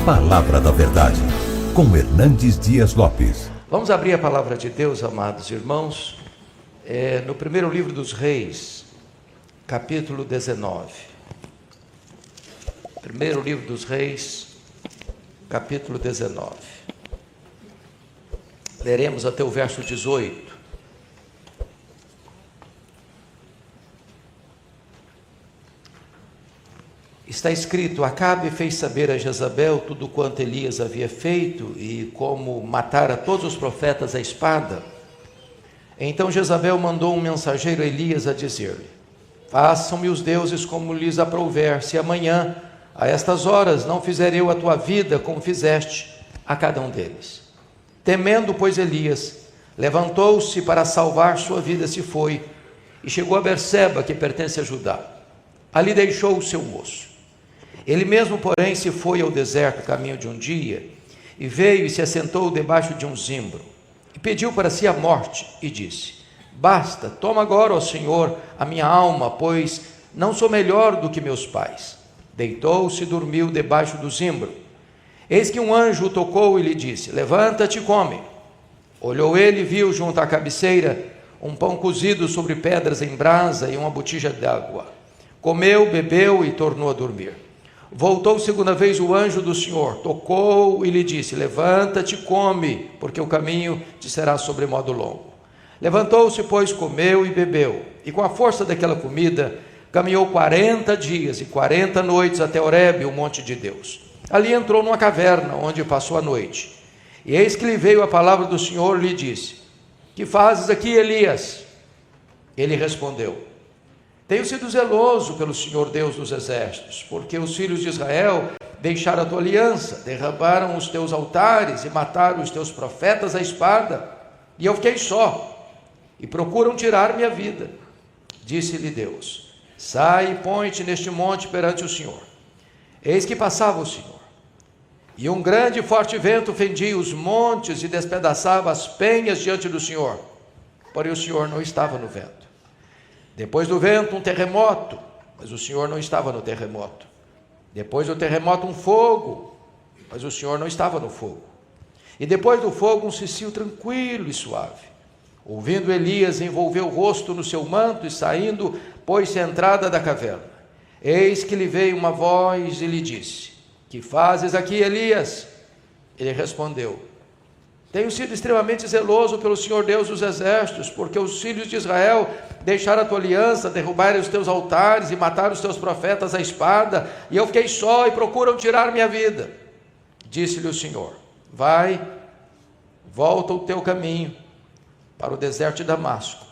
Palavra da Verdade, com Hernandes Dias Lopes. Vamos abrir a palavra de Deus, amados irmãos, no primeiro livro dos Reis, capítulo 19. Primeiro livro dos Reis, capítulo 19. Leremos até o verso 18. Está escrito: Acabe fez saber a Jezabel tudo quanto Elias havia feito e como matara todos os profetas à espada. Então Jezabel mandou um mensageiro a Elias a dizer-lhe: Façam-me os deuses como lhes aprouver, se amanhã, a estas horas, não fizer eu a tua vida como fizeste a cada um deles. Temendo, pois, Elias, levantou-se para salvar sua vida, se foi, e chegou a Berseba, que pertence a Judá. Ali deixou o seu moço. Ele mesmo, porém, se foi ao deserto, caminho de um dia, e veio e se assentou debaixo de um zimbro, e pediu para si a morte, e disse: Basta, toma agora, ó Senhor, a minha alma, pois não sou melhor do que meus pais. Deitou-se e dormiu debaixo do zimbro. Eis que um anjo o tocou e lhe disse: Levanta-te e come. Olhou ele e viu junto à cabeceira um pão cozido sobre pedras em brasa e uma botija d'água. Comeu, bebeu e tornou a dormir. Voltou segunda vez o anjo do Senhor, tocou e lhe disse: Levanta-te e come, porque o caminho te será sobremodo longo. Levantou-se, pois, comeu e bebeu, e com a força daquela comida, caminhou 40 dias e 40 noites até Horebe, o monte de Deus. Ali entrou numa caverna, onde passou a noite. E eis que lhe veio a palavra do Senhor e lhe disse: Que fazes aqui, Elias? Ele respondeu: Tenho sido zeloso pelo Senhor Deus dos exércitos, porque os filhos de Israel deixaram a tua aliança, derrabaram os teus altares e mataram os teus profetas à espada, e eu fiquei só, e procuram tirar minha vida. Disse-lhe Deus: Sai e põe-te neste monte perante o Senhor. Eis que passava o Senhor, e um grande e forte vento fendia os montes e despedaçava as penhas diante do Senhor, porém o Senhor não estava no vento. Depois do vento, um terremoto, mas o Senhor não estava no terremoto. Depois do terremoto, um fogo, mas o Senhor não estava no fogo. E depois do fogo, um cicio tranquilo e suave. Ouvindo Elias, envolveu o rosto no seu manto e saindo, pôs-se à entrada da caverna. Eis que lhe veio uma voz e lhe disse: Que fazes aqui, Elias? Ele respondeu: Tenho sido extremamente zeloso pelo Senhor Deus dos exércitos, porque os filhos de Israel deixaram a tua aliança, derrubaram os teus altares e mataram os teus profetas à espada, e eu fiquei só e procuram tirar minha vida. Disse-lhe o Senhor: Vai, volta o teu caminho para o deserto de Damasco,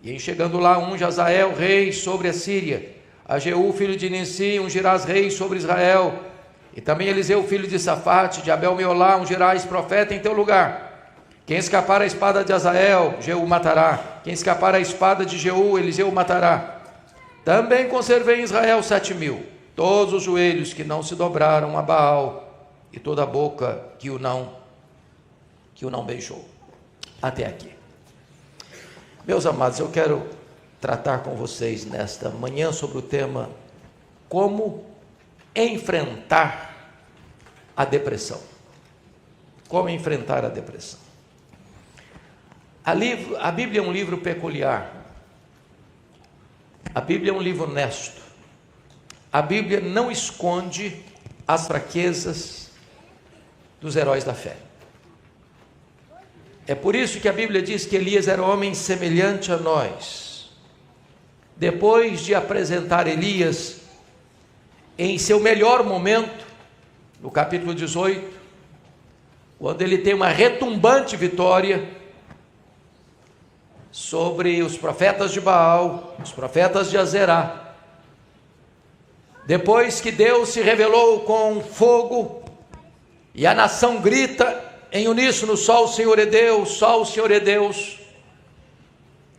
e em chegando lá unge Azael rei sobre a Síria, a Jeú filho de Nissi ungirás rei sobre Israel, e também Eliseu filho de Safate, de Abel-Meolá ungirás profeta em teu lugar. Quem escapar à espada de Azael, Jeú matará. Quem escapar à espada de Jeú, Eliseu matará. Também conservei em Israel 7.000, todos os joelhos que não se dobraram a Baal, e toda a boca que o não beijou. Até aqui. Meus amados, eu quero tratar com vocês nesta manhã sobre o tema: como enfrentar a depressão. Como enfrentar a depressão. A Bíblia é um livro peculiar. A Bíblia é um livro honesto. A Bíblia não esconde as fraquezas dos heróis da fé. É por isso que a Bíblia diz que Elias era homem semelhante a nós. Depois de apresentar Elias em seu melhor momento, no capítulo 18, quando ele tem uma retumbante vitória sobre os profetas de Baal, os profetas de Azerá. Depois que Deus se revelou com fogo, e a nação grita em uníssono: Só o Senhor é Deus, só o Senhor é Deus.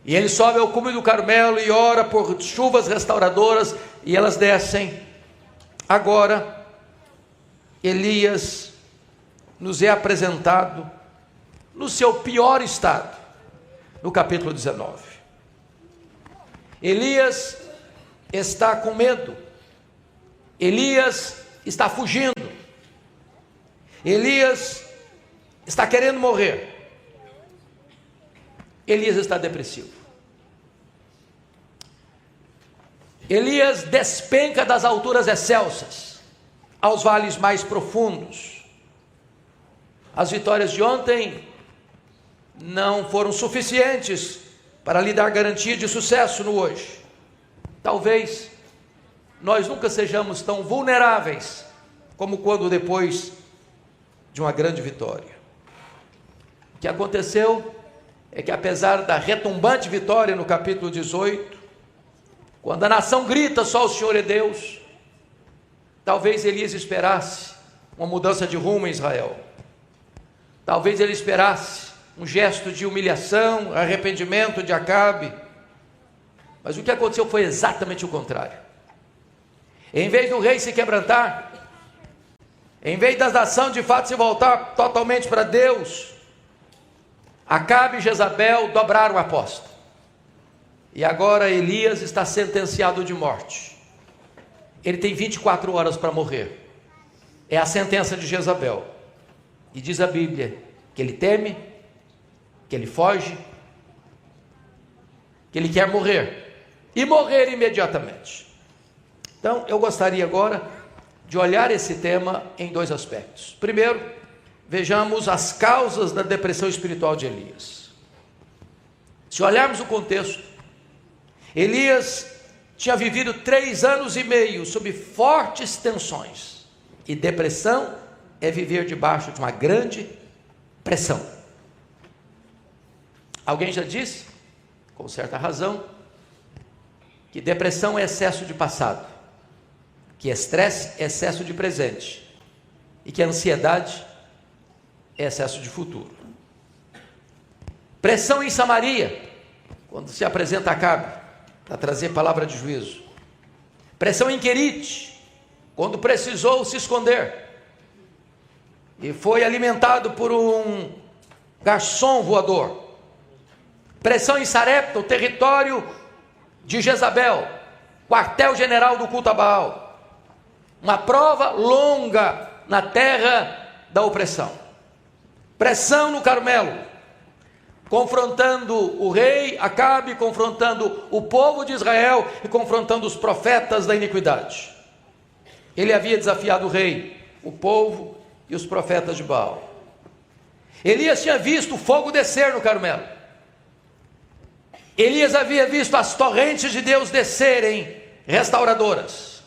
E ele sobe ao cume do Carmelo e ora por chuvas restauradoras, e elas descem. Agora, Elias nos é apresentado no seu pior estado, no capítulo 19. Elias está com medo, Elias está fugindo. Elias está querendo morrer. Elias está depressivo. Elias despenca das alturas excelsas aos vales mais profundos. As vitórias de ontem não foram suficientes para lhe dar garantia de sucesso no hoje. Talvez nós nunca sejamos tão vulneráveis como quando depois de uma grande vitória. O que aconteceu é que, apesar da retumbante vitória no capítulo 18, quando a nação grita só o Senhor é Deus, talvez Elias esperasse uma mudança de rumo em Israel. Talvez ele esperasse um gesto de humilhação, arrependimento de Acabe. Mas o que aconteceu foi exatamente o contrário. Em vez do rei se quebrantar, em vez da nação de fato se voltar totalmente para Deus, Acabe e Jezabel dobraram a aposta. E agora Elias está sentenciado de morte. Ele tem 24 horas para morrer. É a sentença de Jezabel. E diz a Bíblia que ele teme, que ele foge, que ele quer morrer. E morrer imediatamente. Então, eu gostaria agora de olhar esse tema em dois aspectos. Primeiro, vejamos as causas da depressão espiritual de Elias. Se olharmos o contexto, Elias tinha vivido 3 anos e meio sob fortes tensões. E depressão é viver debaixo de uma grande pressão. Alguém já disse, com certa razão, que depressão é excesso de passado, que estresse é excesso de presente e que a ansiedade é excesso de futuro. Pressão em Samaria, quando se apresenta Acabe para trazer palavra de juízo. Pressão em Querite, quando precisou se esconder e foi alimentado por um garçom voador. Pressão em Sarepta, o território de Jezabel, quartel-general do culto a Baal. Uma prova longa na terra da opressão. Pressão no Carmelo, confrontando o rei Acabe, confrontando o povo de Israel e confrontando os profetas da iniquidade. Ele havia desafiado o rei, o povo e os profetas de Baal. Elias tinha visto o fogo descer no Carmelo. Elias havia visto as torrentes de Deus descerem restauradoras.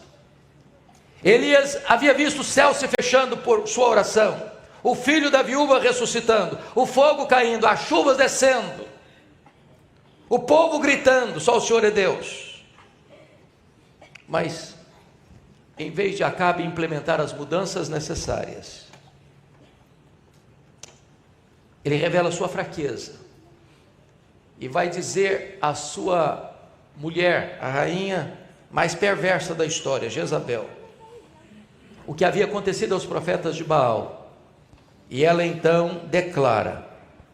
Elias havia visto o céu se fechando por sua oração, o filho da viúva ressuscitando, o fogo caindo, as chuvas descendo, o povo gritando, só o Senhor é Deus. Mas, em vez de Acabe implementar as mudanças necessárias, ele revela a sua fraqueza e vai dizer à sua mulher, a rainha mais perversa da história, Jezabel, o que havia acontecido aos profetas de Baal. E ela então declara: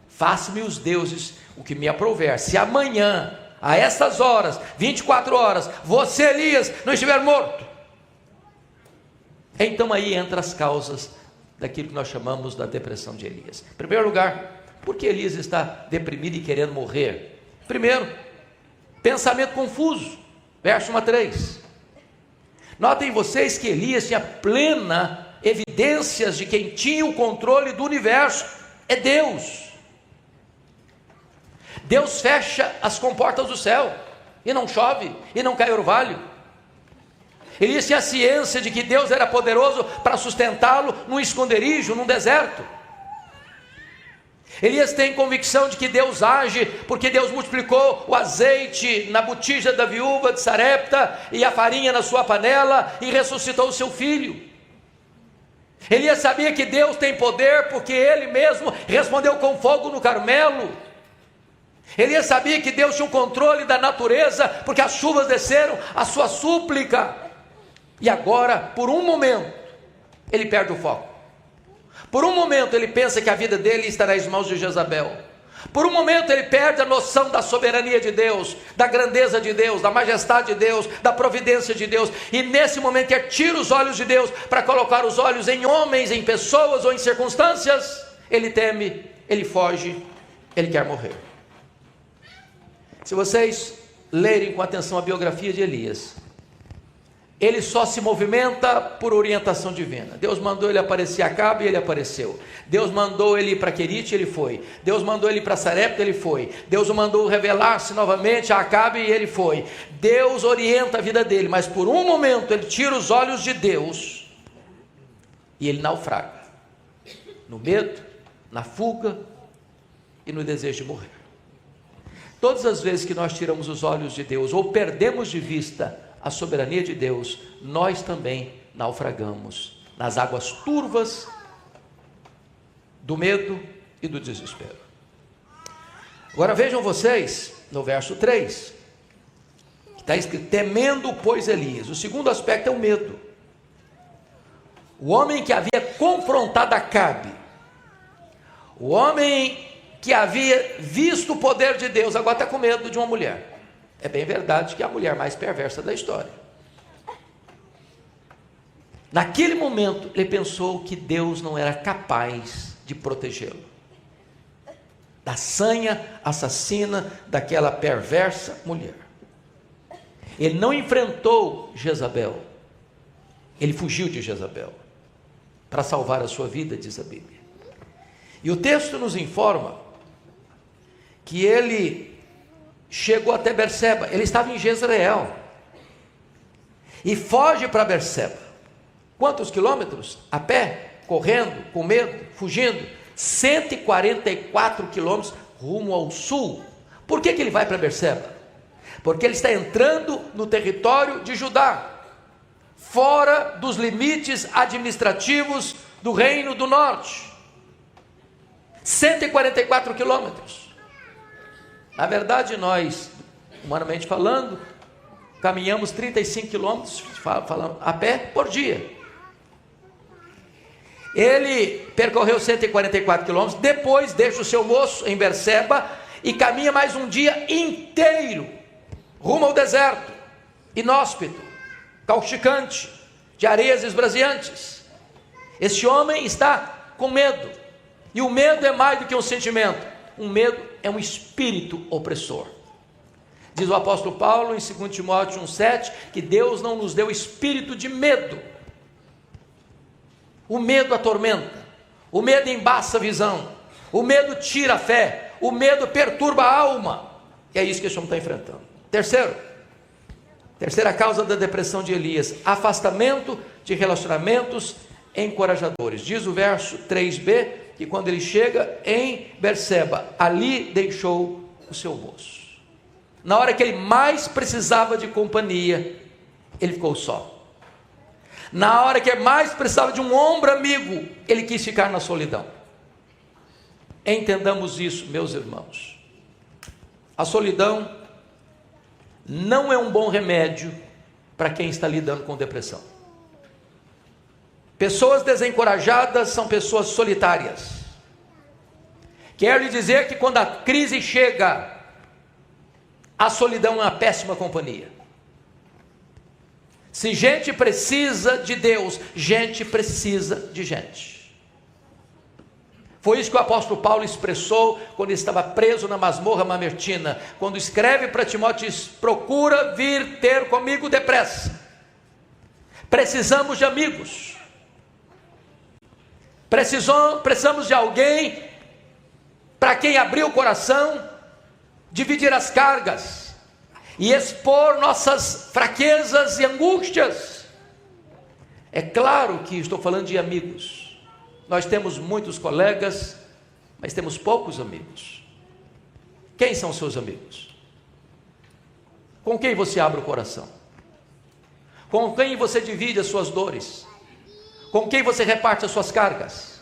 faça-me os deuses o que me aprouver, se amanhã, a estas horas, 24 horas, você, Elias, não estiver morto. Então aí entram as causas daquilo que nós chamamos da depressão de Elias. Em primeiro lugar, por que Elias está deprimido e querendo morrer? Primeiro, pensamento confuso, verso 1 a 3. Notem vocês que Elias tinha plena evidências de quem tinha o controle do universo, é Deus. Deus fecha as comportas do céu, e não chove, e não cai orvalho. Elias tinha a ciência de que Deus era poderoso para sustentá-lo num esconderijo, num deserto. Elias tem convicção de que Deus age, porque Deus multiplicou o azeite na botija da viúva de Sarepta, e a farinha na sua panela, e ressuscitou o seu filho. Elias sabia que Deus tem poder, porque ele mesmo respondeu com fogo no Carmelo. Elias sabia que Deus tinha o controle da natureza, porque as chuvas desceram a sua súplica. E agora, por um momento, ele perde o foco. Por um momento ele pensa que a vida dele está nas mãos de Jezabel. Por um momento ele perde a noção da soberania de Deus, da grandeza de Deus, da majestade de Deus, da providência de Deus. E nesse momento ele tira os olhos de Deus para colocar os olhos em homens, em pessoas ou em circunstâncias. Ele teme, ele foge, ele quer morrer. Se vocês lerem com atenção a biografia de Elias, ele só se movimenta por orientação divina. Deus mandou ele aparecer a Acabe e ele apareceu. Deus mandou ele ir para Querite, ele foi. Deus mandou ele ir para Sarepta, ele foi. Deus o mandou revelar-se novamente a Acabe e ele foi. Deus orienta a vida dele, mas por um momento ele tira os olhos de Deus e ele naufraga. No medo, na fuga e no desejo de morrer. Todas as vezes que nós tiramos os olhos de Deus ou perdemos de vista a soberania de Deus, nós também naufragamos nas águas turvas do medo e do desespero. Agora vejam vocês, no verso 3, que está escrito, temendo pois Elias. O segundo aspecto é o medo. O homem que havia confrontado Acabe, o homem que havia visto o poder de Deus, agora está com medo de uma mulher. É bem verdade que é a mulher mais perversa da história. Naquele momento, ele pensou que Deus não era capaz de protegê-lo da sanha assassina daquela perversa mulher. Ele não enfrentou Jezabel, ele fugiu de Jezabel para salvar a sua vida, diz a Bíblia. E o texto nos informa que ele chegou até Berseba. Ele estava em Jezreel e foge para Berseba. Quantos quilômetros? A pé, correndo, com medo, fugindo. 144 quilômetros rumo ao sul. Por que ele vai para Berseba? Porque ele está entrando no território de Judá, fora dos limites administrativos do reino do norte. 144 quilômetros. Na verdade, nós, humanamente falando, caminhamos 35 quilômetros a pé por dia. Ele percorreu 144 quilômetros, depois deixa o seu moço em Berseba e caminha mais um dia inteiro rumo ao deserto, inóspito, causticante, de areias esbraseantes. Este homem está com medo, e o medo é mais do que um sentimento. Um medo é um espírito opressor. Diz o apóstolo Paulo em 2 Timóteo 1,7 que Deus não nos deu espírito de medo. O medo atormenta, o medo embaça a visão, o medo tira a fé, o medo perturba a alma. E é isso que esse homem está enfrentando. Terceira causa da depressão de Elias: afastamento de relacionamentos encorajadores. Diz o verso 3b que quando ele chega em Berseba, ali deixou o seu moço. Na hora que ele mais precisava de companhia, ele ficou só. Na hora que ele mais precisava de um ombro amigo, ele quis ficar na solidão. Entendamos isso, meus irmãos. A solidão não é um bom remédio para quem está lidando com depressão. Pessoas desencorajadas são pessoas solitárias. Quero lhe dizer que quando a crise chega, a solidão é uma péssima companhia. Se gente precisa de Deus, gente precisa de gente. Foi isso que o apóstolo Paulo expressou quando estava preso na masmorra mamertina, quando escreve para Timóteo: procura vir ter comigo depressa. Precisamos de amigos. Precisamos de alguém para quem abrir o coração, dividir as cargas e expor nossas fraquezas e angústias. É claro que estou falando de amigos. Nós temos muitos colegas, mas temos poucos amigos. Quem são seus amigos? Com quem você abre o coração? Com quem você divide as suas dores? Com quem você reparte as suas cargas?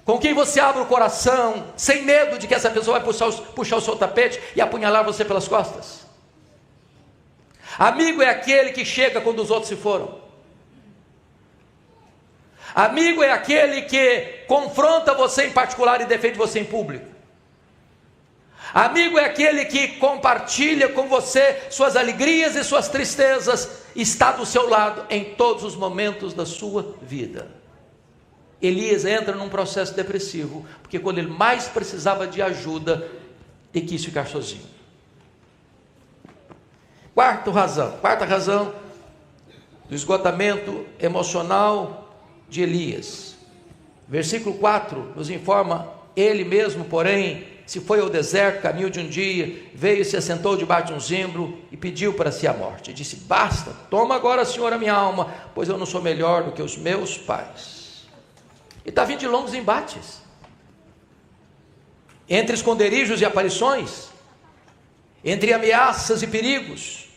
Com quem você abre o coração, sem medo de que essa pessoa vai puxar o seu tapete e apunhalar você pelas costas? Amigo é aquele que chega quando os outros se foram. Amigo é aquele que confronta você em particular e defende você em público. Amigo é aquele que compartilha com você suas alegrias e suas tristezas, está do seu lado em todos os momentos da sua vida. Elias entra num processo depressivo, porque quando ele mais precisava de ajuda, ele quis ficar sozinho. Quarta razão do esgotamento emocional de Elias. Versículo 4 nos informa: ele mesmo, porém, se foi ao deserto, caminho de um dia, veio e se assentou debaixo de um zimbro e pediu para si a morte. E disse: basta, toma agora, Senhor, a minha alma, pois eu não sou melhor do que os meus pais. E está vindo de longos embates, entre esconderijos e aparições, entre ameaças e perigos,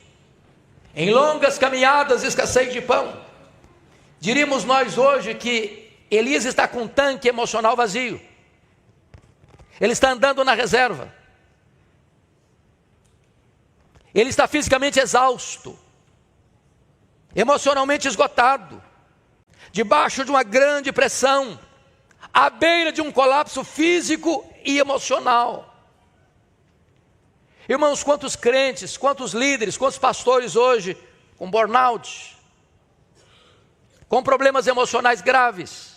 em longas caminhadas e escassez de pão. Diríamos nós hoje que Elias está com um tanque emocional vazio. Ele está andando na reserva. Ele está fisicamente exausto, emocionalmente esgotado, debaixo de uma grande pressão, à beira de um colapso físico e emocional. Irmãos, quantos crentes, quantos líderes, quantos pastores hoje com burnout, com problemas emocionais graves,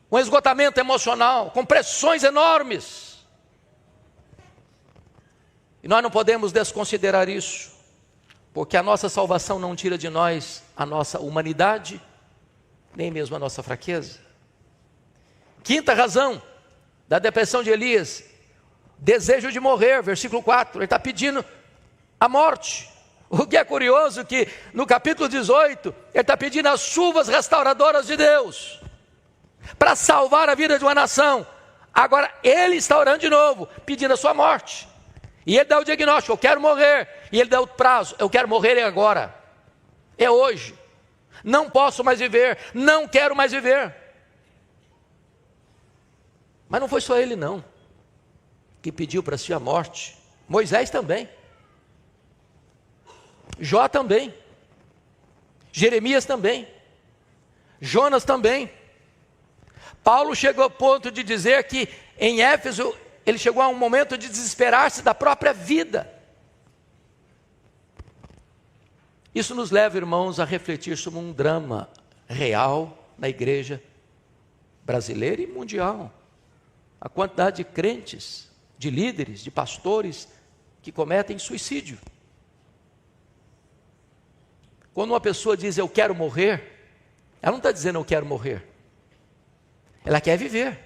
com esgotamento emocional, com pressões enormes. E nós não podemos desconsiderar isso, porque a nossa salvação não tira de nós a nossa humanidade, nem mesmo a nossa fraqueza. Quinta razão da depressão de Elias: desejo de morrer, versículo 4, ele está pedindo a morte. O que é curioso que no capítulo 18, ele está pedindo as chuvas restauradoras de Deus, para salvar a vida de uma nação. Agora ele está orando de novo, pedindo a sua morte. E ele dá o diagnóstico: eu quero morrer. E ele dá o prazo: eu quero morrer agora, é hoje, não posso mais viver, não quero mais viver. Mas não foi só ele não que pediu para si a morte. Moisés também, Jó também, Jeremias também, Jonas também. Paulo chegou ao ponto de dizer que em Éfeso ele chegou a um momento de desesperar-se da própria vida. Isso nos leva, irmãos, a refletir sobre um drama real na igreja brasileira e mundial. A quantidade de crentes, de líderes, de pastores que cometem suicídio. Quando uma pessoa diz eu quero morrer, ela não está dizendo eu quero morrer, ela quer viver.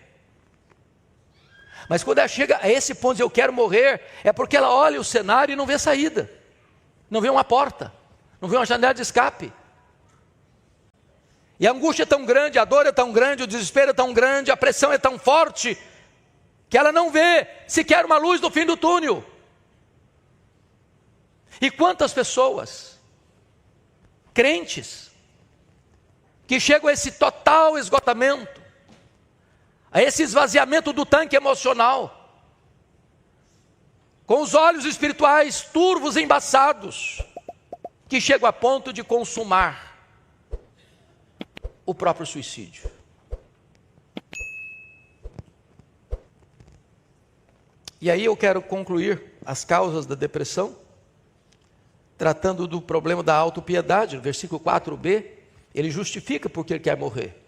Mas quando ela chega a esse ponto de eu quero morrer, é porque ela olha o cenário e não vê saída, não vê uma porta, não vê uma janela de escape. E a angústia é tão grande, a dor é tão grande, o desespero é tão grande, a pressão é tão forte, que ela não vê sequer uma luz no fim do túnel. E quantas pessoas, crentes, que chegam a esse total esgotamento, a esse esvaziamento do tanque emocional, com os olhos espirituais turvos e embaçados, que chegam a ponto de consumar o próprio suicídio. E aí eu quero concluir as causas da depressão, tratando do problema da autopiedade. No versículo 4b, ele justifica porque ele quer morrer.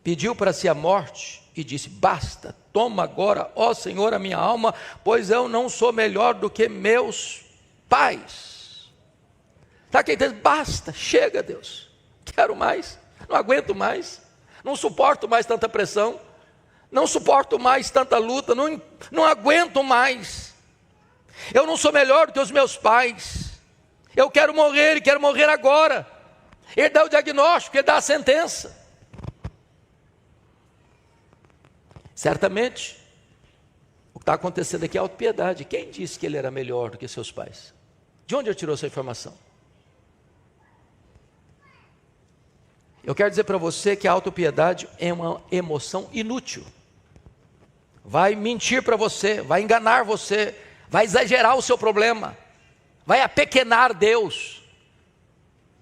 Pediu para si a morte e disse: basta, toma agora, ó Senhor, a minha alma, pois eu não sou melhor do que meus pais. Está aqui dizendo: basta, chega, Deus, quero mais, não aguento mais, não suporto mais tanta pressão, não suporto mais tanta luta, não aguento mais, eu não sou melhor do que os meus pais, eu quero morrer e quero morrer agora. Ele dá o diagnóstico, ele dá a sentença. Certamente, o que está acontecendo aqui é autopiedade. Quem disse que ele era melhor do que seus pais? De onde ele tirou essa informação? Eu quero dizer para você que a autopiedade é uma emoção inútil. Vai mentir para você, vai enganar você, vai exagerar o seu problema, vai apequenar Deus.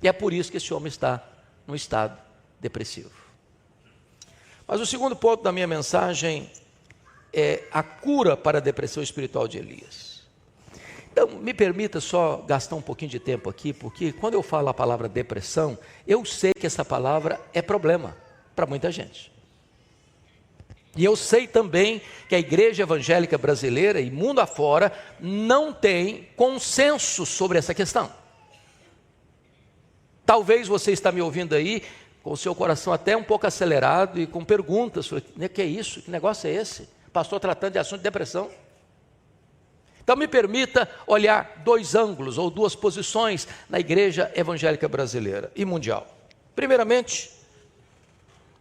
E é por isso que esse homem está num estado depressivo. Mas o segundo ponto da minha mensagem é a cura para a depressão espiritual de Elias. Então, me permita só gastar um pouquinho de tempo aqui, porque quando eu falo a palavra depressão, eu sei que essa palavra é problema para muita gente. E eu sei também que a igreja evangélica brasileira e mundo afora não tem consenso sobre essa questão. Talvez você está me ouvindo aí com o seu coração até um pouco acelerado e com perguntas sobre o que é isso, que negócio é esse? Pastor tratando de assunto de depressão. Então me permita olhar dois ângulos ou duas posições na igreja evangélica brasileira e mundial. Primeiramente,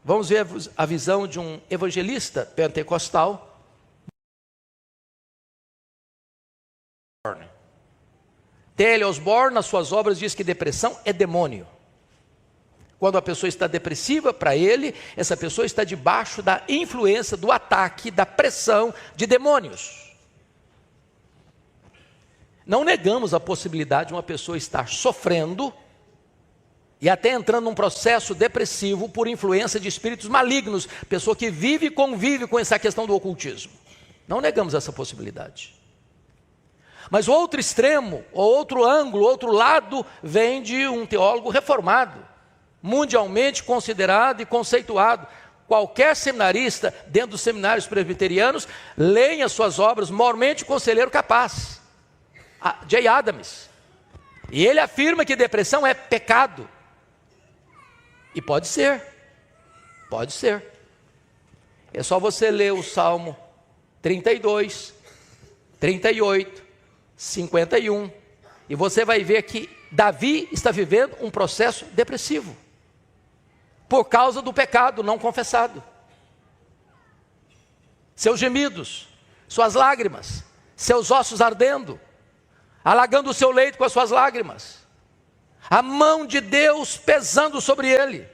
vamos ver a visão de um evangelista pentecostal. T.L. Osborne, nas suas obras, diz que depressão é demônio. Quando a pessoa está depressiva, para ele, essa pessoa está debaixo da influência, do ataque, da pressão de demônios. Não negamos a possibilidade de uma pessoa estar sofrendo e até entrando num processo depressivo por influência de espíritos malignos, pessoa que vive e convive com essa questão do ocultismo. Não negamos essa possibilidade. Mas o outro extremo, ou outro ângulo, outro lado, vem de um teólogo reformado, mundialmente considerado e conceituado. Qualquer seminarista dentro dos seminários presbiterianos, leia as suas obras, mormente o conselheiro capaz. Jay Adams, e ele afirma que depressão é pecado, e pode ser, é só você ler o Salmo 32, 38, 51, e você vai ver que Davi está vivendo um processo depressivo, por causa do pecado não confessado, seus gemidos, suas lágrimas, seus ossos ardendo, alagando o seu leito com as suas lágrimas, a mão de Deus pesando sobre ele.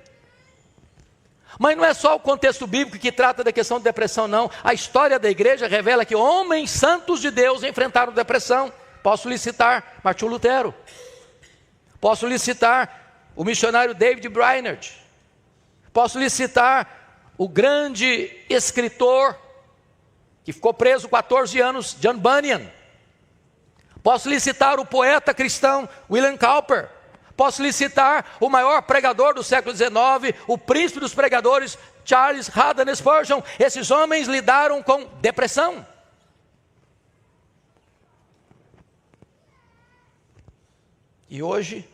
Mas não é só o contexto bíblico que trata da questão de depressão, não. A história da igreja revela que homens santos de Deus enfrentaram depressão. Posso lhe citar Martinho Lutero, posso lhe citar o missionário David Brainerd, posso lhe citar o grande escritor que ficou preso 14 anos, John Bunyan. Posso lhe citar o poeta cristão William Cowper. Posso lhe citar o maior pregador do século XIX, o príncipe dos pregadores, Charles Haddon Spurgeon. Esses homens lidaram com depressão. E hoje,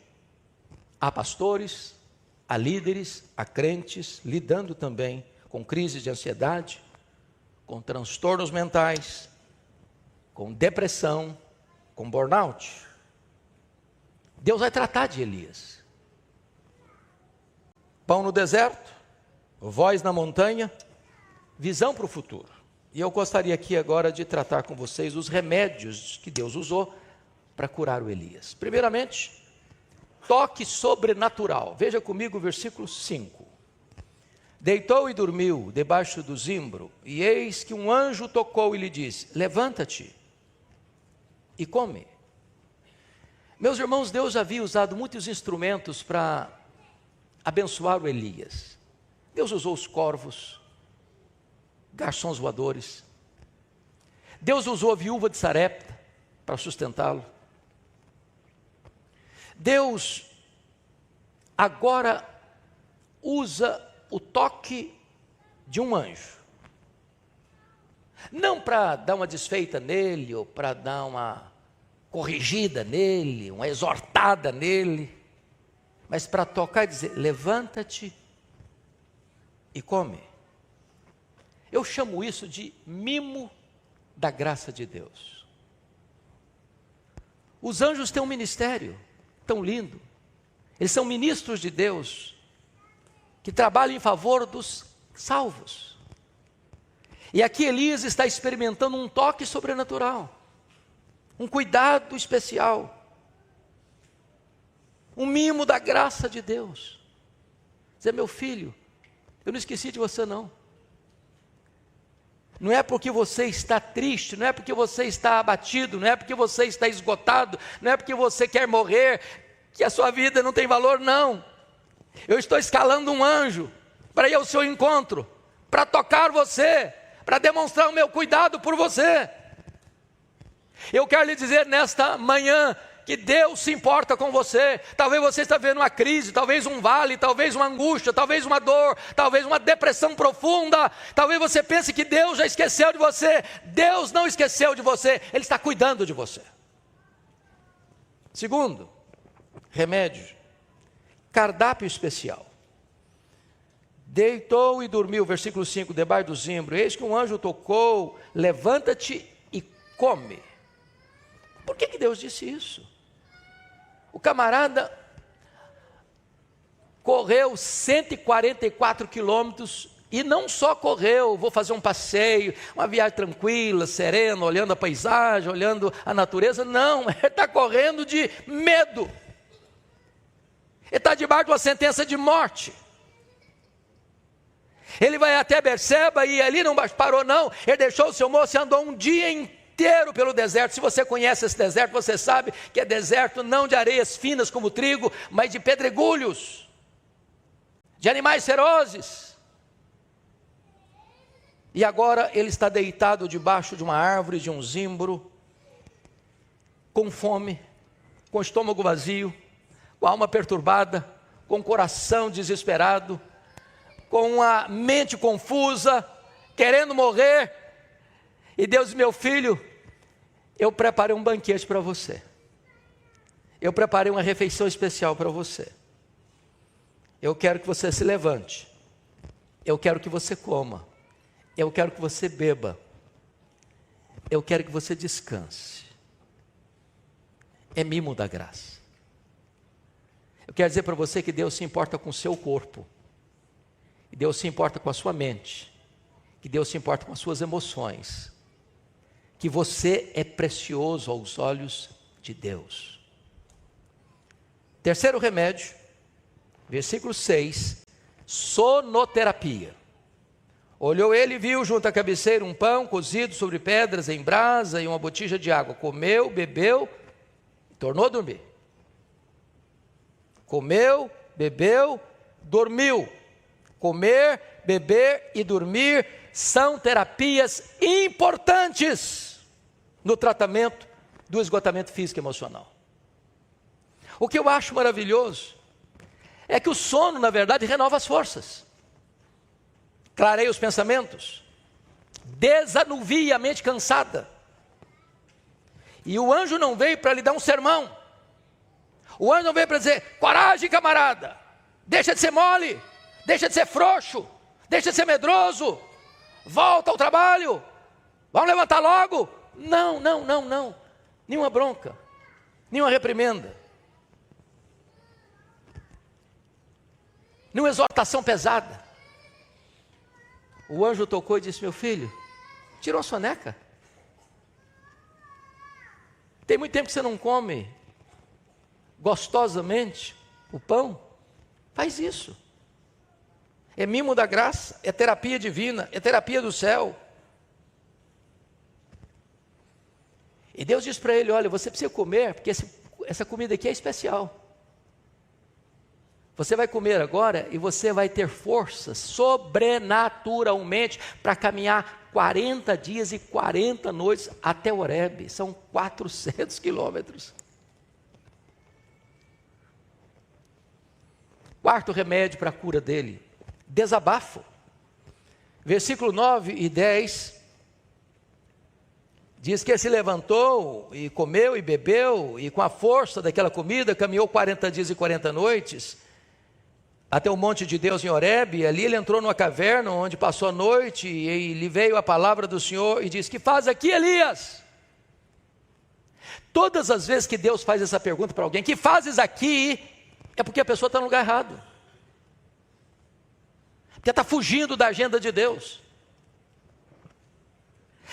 há pastores, há líderes, há crentes, lidando também com crises de ansiedade, com transtornos mentais, com depressão, com burnout. Deus vai tratar de Elias. Pão no deserto, voz na montanha, visão para o futuro. E eu gostaria aqui agora de tratar com vocês os remédios que Deus usou para curar o Elias. Primeiramente, toque sobrenatural. Veja comigo o versículo 5. Deitou e dormiu debaixo do zimbro, e eis que um anjo tocou e lhe disse: levanta-te e come. Meus irmãos, Deus havia usado muitos instrumentos para abençoar o Elias. Deus usou os corvos, garçons voadores. Deus usou a viúva de Sarepta para sustentá-lo. Deus agora usa o toque de um anjo. Não para dar uma desfeita nele, ou para dar uma corrigida nele, uma exortada nele, mas para tocar e dizer: levanta-te e come. Eu chamo isso de mimo da graça de Deus. Os anjos têm um ministério tão lindo. Eles são ministros de Deus, que trabalham em favor dos salvos. E aqui Elias está experimentando um toque sobrenatural, um cuidado especial, um mimo da graça de Deus. Dizer: meu filho, eu não esqueci de você não. Não é porque você está triste, não é porque você está abatido, não é porque você está esgotado, não é porque você quer morrer, que a sua vida não tem valor, não. Eu estou escalando um anjo para ir ao seu encontro, para tocar você, para demonstrar o meu cuidado por você. Eu quero lhe dizer nesta manhã que Deus se importa com você. Talvez você esteja vivendo uma crise, talvez um vale, talvez uma angústia, talvez uma dor, talvez uma depressão profunda. Talvez você pense que Deus já esqueceu de você. Deus não esqueceu de você, Ele está cuidando de você. Segundo, remédio, cardápio especial. Deitou e dormiu, versículo 5, debaixo do zimbro. Eis que um anjo tocou, levanta-te e come. Por que Deus disse isso? O camarada correu 144 quilômetros e não só correu, vou fazer um passeio, uma viagem tranquila, serena, olhando a paisagem, olhando a natureza. Não, ele está correndo de medo. Ele está debaixo de uma sentença de morte. Ele vai até Berseba e ali não parou não, ele deixou o seu moço e andou um dia inteiro pelo deserto. Se você conhece esse deserto, você sabe que é deserto não de areias finas como trigo, mas de pedregulhos, de animais ferozes. E agora ele está deitado debaixo de uma árvore, de um zimbro, com fome, com o estômago vazio, com a alma perturbada, com o coração desesperado, com a mente confusa, querendo morrer. E Deus disse: meu filho, eu preparei um banquete para você. Eu preparei uma refeição especial para você. Eu quero que você se levante. Eu quero que você coma. Eu quero que você beba. Eu quero que você descanse. É mimo da graça. Eu quero dizer para você que Deus se importa com o seu corpo. Que Deus se importa com a sua mente. Que Deus se importa com as suas emoções. Que você é precioso aos olhos de Deus. Terceiro remédio, versículo 6, sonoterapia. Olhou ele e viu junto à cabeceira um pão cozido sobre pedras em brasa e uma botija de água. Comeu, bebeu, tornou a dormir. Comeu, bebeu, dormiu. Comer, beber e dormir são terapias importantes no tratamento do esgotamento físico e emocional. O que eu acho maravilhoso é que o sono, na verdade, renova as forças, clareia os pensamentos, desanuvia a mente cansada. E o anjo não veio para lhe dar um sermão. O anjo não veio para dizer: coragem, camarada, deixa de ser mole, deixa de ser frouxo, deixa de ser medroso, volta ao trabalho, vamos levantar logo. Não, nenhuma bronca, nenhuma reprimenda, nenhuma exortação pesada. O anjo tocou e disse: meu filho, tirou a soneca. Tem muito tempo que você não come gostosamente o pão. Faz isso. É mimo da graça, é terapia divina, é terapia do céu. E Deus diz para ele: olha, você precisa comer, porque essa comida aqui é especial. Você vai comer agora e você vai ter forças sobrenaturalmente para caminhar 40 dias e 40 noites até Horebe. São 400 quilômetros. Quarto remédio para a cura dele: desabafo. Versículo 9 e 10 diz que ele se levantou e comeu e bebeu, e com a força daquela comida caminhou 40 dias e 40 noites até o monte de Deus em Horebe. E ali ele entrou numa caverna onde passou a noite, e lhe veio a palavra do Senhor e disse: que faz aqui, Elias? Todas as vezes que Deus faz essa pergunta para alguém: que fazes aqui? É porque a pessoa está no lugar errado, porque está fugindo da agenda de Deus.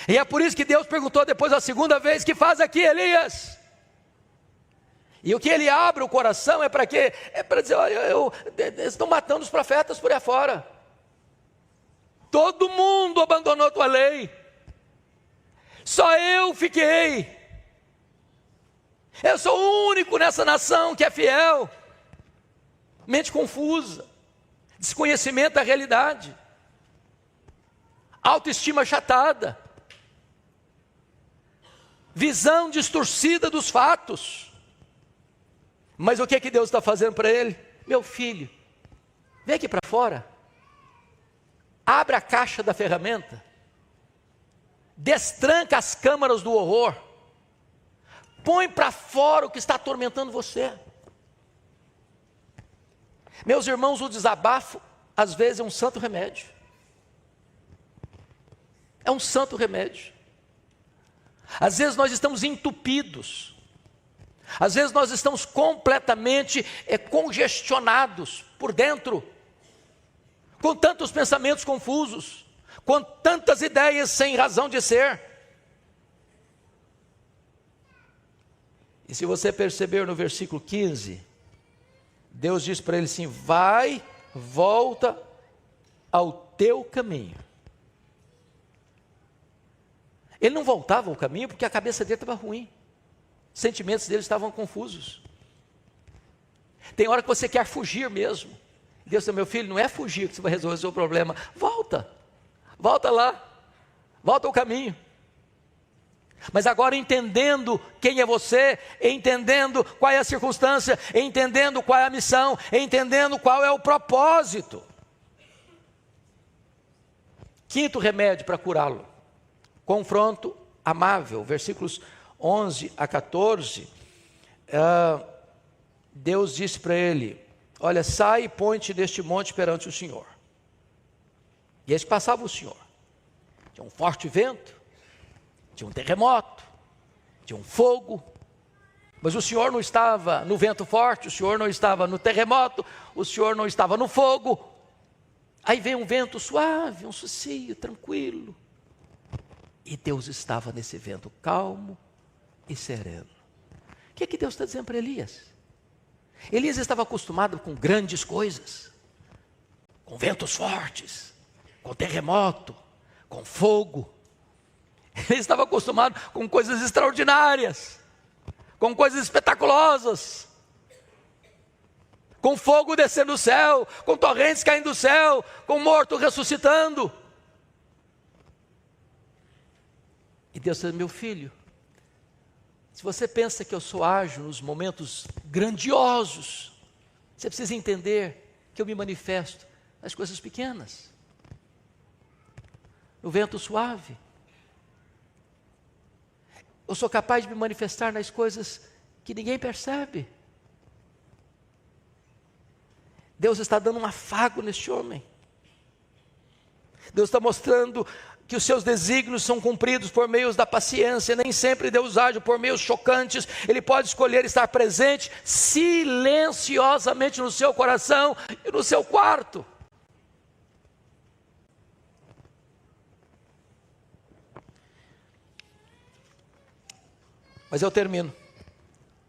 E é por isso que Deus perguntou depois a segunda vez: que faz aqui, Elias? E o que ele abre o coração é para quê? É para dizer: olha, eles estão matando os profetas por aí fora. Todo mundo abandonou a tua lei, só eu fiquei. Eu sou o único nessa nação que é fiel. mente confusa, desconhecimento da realidade, autoestima achatada, visão distorcida dos fatos. Mas o que é que Deus está fazendo para ele? Meu filho, vem aqui para fora, abre a caixa da ferramenta, destranca as câmaras do horror, põe para fora o que está atormentando você. Meus irmãos, o desabafo às vezes é um santo remédio. É um santo remédio. Às vezes nós estamos entupidos, às vezes nós estamos completamente congestionados por dentro, com tantos pensamentos confusos, com tantas ideias sem razão de ser. E se você perceber no versículo 15, Deus diz para ele assim: vai, volta ao teu caminho. Ele não voltava ao caminho porque a cabeça dele estava ruim, os sentimentos dele estavam confusos. Tem hora que você quer fugir mesmo. Deus diz: meu filho, não é fugir que você vai resolver o seu problema. Volta lá, volta ao caminho. Mas agora entendendo quem é você, entendendo qual é a circunstância, entendendo qual é a missão, entendendo qual é o propósito. Quinto remédio para curá-lo: confronto amável. Versículos 11 a 14, Deus disse para ele: olha, sai e põe-te deste monte perante o Senhor. E eles passavam o Senhor. Tinha um forte vento, tinha um terremoto, tinha um fogo, mas o Senhor não estava no vento forte, o Senhor não estava no terremoto, o Senhor não estava no fogo. Aí vem um vento suave, um sossego, tranquilo, e Deus estava nesse vento calmo e sereno. O que é que Deus está dizendo para Elias? Elias estava acostumado com grandes coisas, com ventos fortes, com terremoto, com fogo. Ele estava acostumado com coisas extraordinárias, com coisas espetaculosas, com fogo descendo do céu, com torrentes caindo do céu, com morto ressuscitando. E Deus disse: meu filho, se você pensa que eu sou ágil nos momentos grandiosos, você precisa entender que eu me manifesto nas coisas pequenas, no vento suave. Eu sou capaz de me manifestar nas coisas que ninguém percebe. Deus está dando um afago neste homem. Deus está mostrando que os seus desígnios são cumpridos por meio da paciência. Nem sempre Deus age por meios chocantes. Ele pode escolher estar presente silenciosamente no seu coração e no seu quarto. Mas eu termino.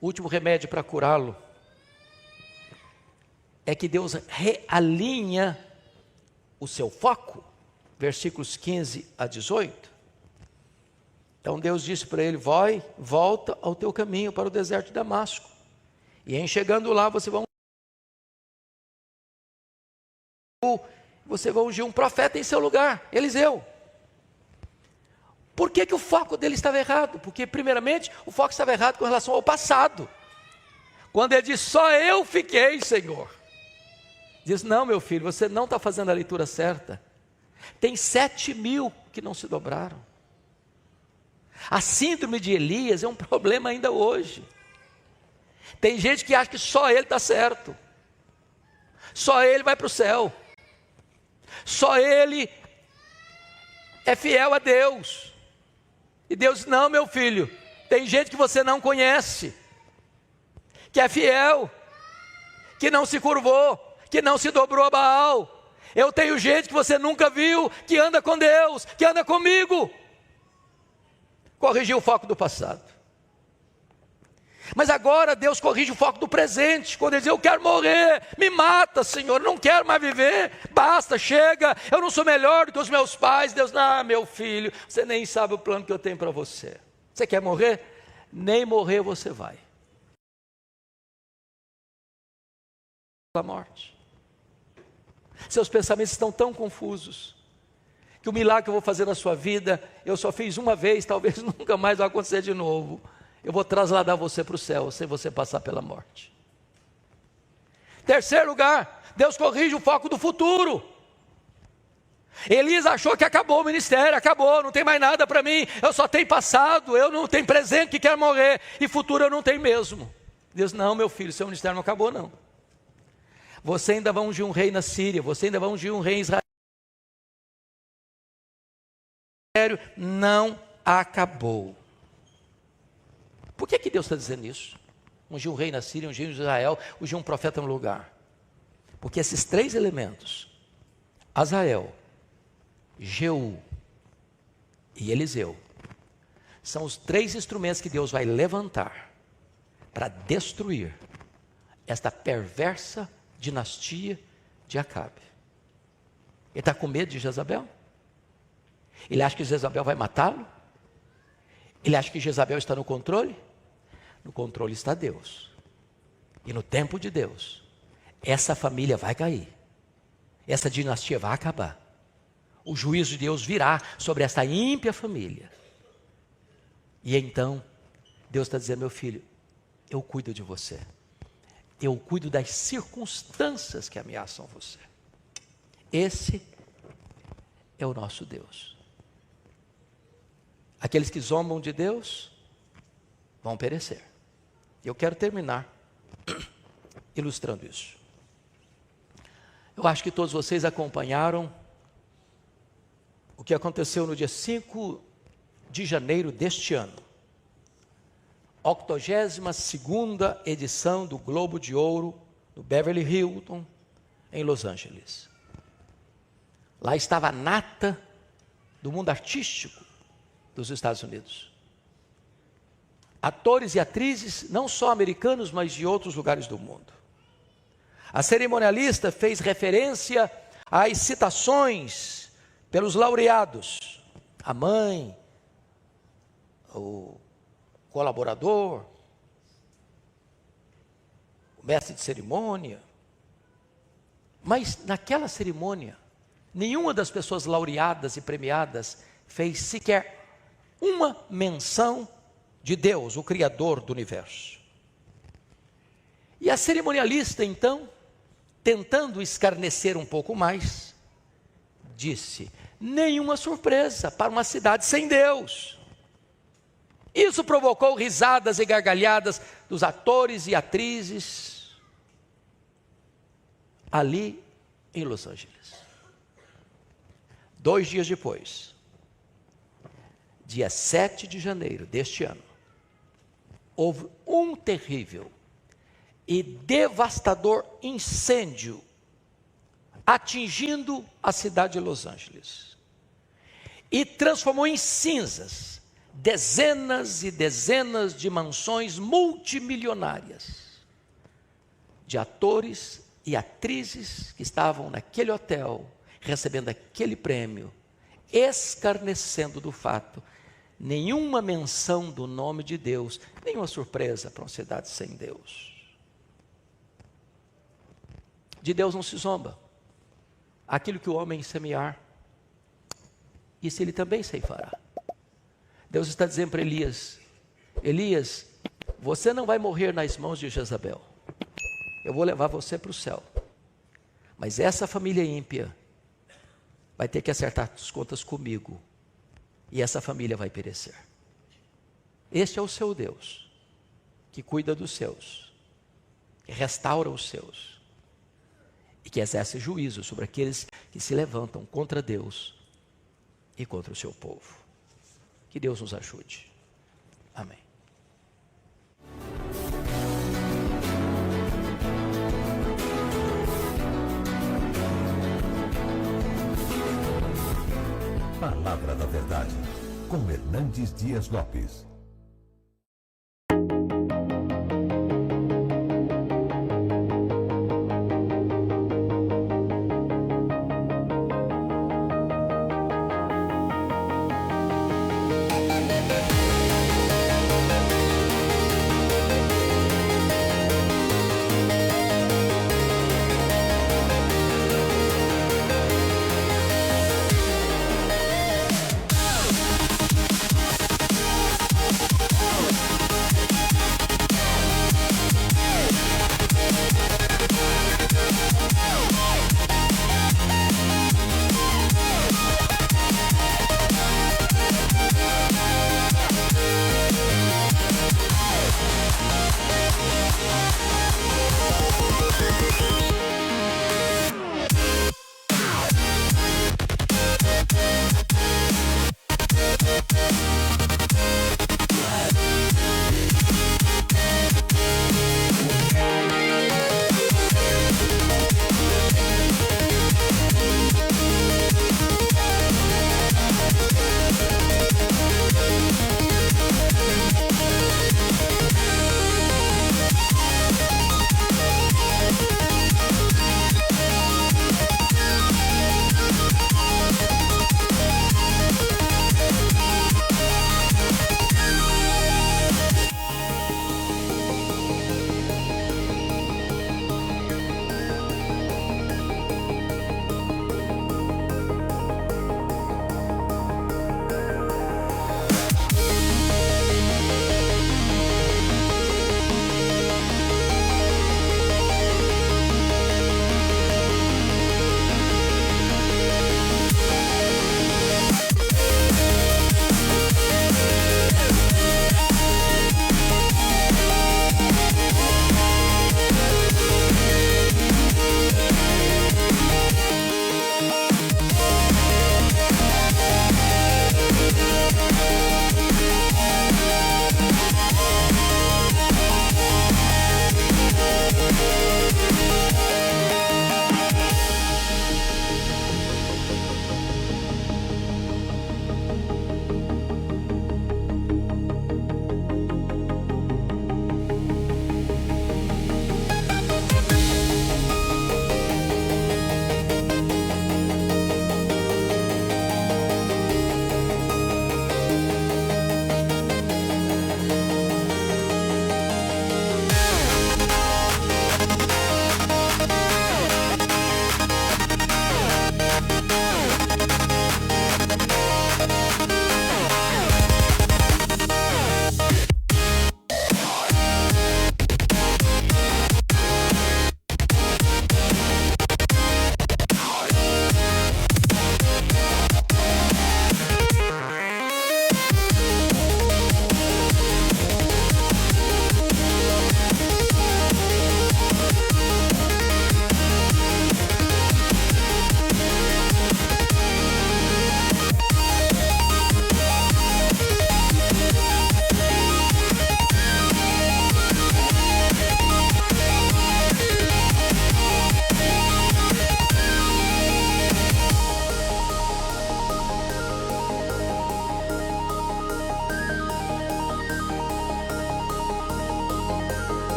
O último remédio para curá-lo é que Deus realinha o seu foco. Versículos 15 a 18. Então Deus disse para ele: vai, volta ao teu caminho para o deserto de Damasco, e em chegando lá você vai ungir um profeta em seu lugar, Eliseu. Por que o foco dele estava errado? Porque primeiramente o foco estava errado com relação ao passado. Quando ele diz: só eu fiquei, Senhor, diz: não, meu filho, você não está fazendo a leitura certa. Tem 7.000 que não se dobraram. A síndrome de Elias é um problema ainda hoje. Tem gente que acha que só ele está certo, só ele vai para o céu, só ele é fiel a Deus. E Deus diz: não, meu filho, tem gente que você não conhece, que é fiel, que não se curvou, que não se dobrou a Baal. Eu tenho gente que você nunca viu, que anda com Deus, que anda comigo. Corrigiu o foco do passado. Mas agora Deus corrige o foco do presente. Quando ele diz: eu quero morrer, me mata, Senhor, não quero mais viver, basta, chega, eu não sou melhor do que os meus pais. Deus: ah, meu filho, você nem sabe o plano que eu tenho para você. Você quer morrer? Nem morrer você vai. morte. Seus pensamentos estão tão confusos, que o milagre que eu vou fazer na sua vida, eu só fiz uma vez, talvez nunca mais vai acontecer de novo. Eu vou trasladar você para o céu, sem você passar pela morte. Terceiro lugar, Deus corrige o foco do futuro. Elias achou que acabou o ministério, acabou, não tem mais nada para mim, eu só tenho passado, eu não tenho presente que quer morrer, e futuro eu não tenho mesmo. Deus, não, meu filho, seu ministério não acabou não. Você ainda vai ungir um rei na Síria, você ainda vai ungir um rei em Israel. Não acabou. Por que Deus está dizendo isso? Ungir um rei na Síria, ungir em Israel, ungir um profeta no lugar. Porque esses três elementos, Azael, Jeú e Eliseu, são os três instrumentos que Deus vai levantar para destruir esta perversa dinastia de Acabe. Ele está com medo de Jezabel? Ele acha que Jezabel vai matá-lo? Ele acha que Jezabel está no controle? No controle está Deus. E no tempo de Deus, essa família vai cair. Essa dinastia vai acabar. O juízo de Deus virá sobre essa ímpia família. E então, Deus está dizendo, meu filho, eu cuido de você. Eu cuido das circunstâncias que ameaçam você. Esse é o nosso Deus. Aqueles que zombam de Deus vão perecer. Eu quero terminar ilustrando isso. Eu acho que todos vocês acompanharam o que aconteceu no dia 5 de janeiro deste ano. 82ª edição do Globo de Ouro, no Beverly Hilton, em Los Angeles. Lá estava a nata do mundo artístico dos Estados Unidos. Atores e atrizes, não só americanos, mas de outros lugares do mundo. A cerimonialista fez referência às citações pelos laureados. A mãe, o colaborador, o mestre de cerimônia. Mas naquela cerimônia, nenhuma das pessoas laureadas e premiadas fez sequer uma menção de Deus, o Criador do universo. E a cerimonialista, então, tentando escarnecer um pouco mais, disse, nenhuma surpresa para uma cidade sem Deus. Isso provocou risadas e gargalhadas dos atores e atrizes ali em Los Angeles. 2 dias depois, dia 7 de janeiro deste ano, houve um terrível e devastador incêndio atingindo a cidade de Los Angeles e transformou em cinzas dezenas e dezenas de mansões multimilionárias de atores e atrizes que estavam naquele hotel recebendo aquele prêmio, escarnecendo do fato, nenhuma menção do nome de Deus, nenhuma surpresa para uma cidade sem Deus. De Deus não se zomba. Aquilo que o homem semear, isso ele também ceifará. Deus está dizendo para Elias, Elias, você não vai morrer nas mãos de Jezabel. Eu vou levar você para o céu. Mas essa família ímpia vai ter que acertar as contas comigo. E essa família vai perecer. Este é o seu Deus, que cuida dos seus, que restaura os seus, e que exerce juízo sobre aqueles que se levantam contra Deus e contra o seu povo. Que Deus nos ajude. Amém. Palavra da Verdade, com Hernandes Dias Lopes.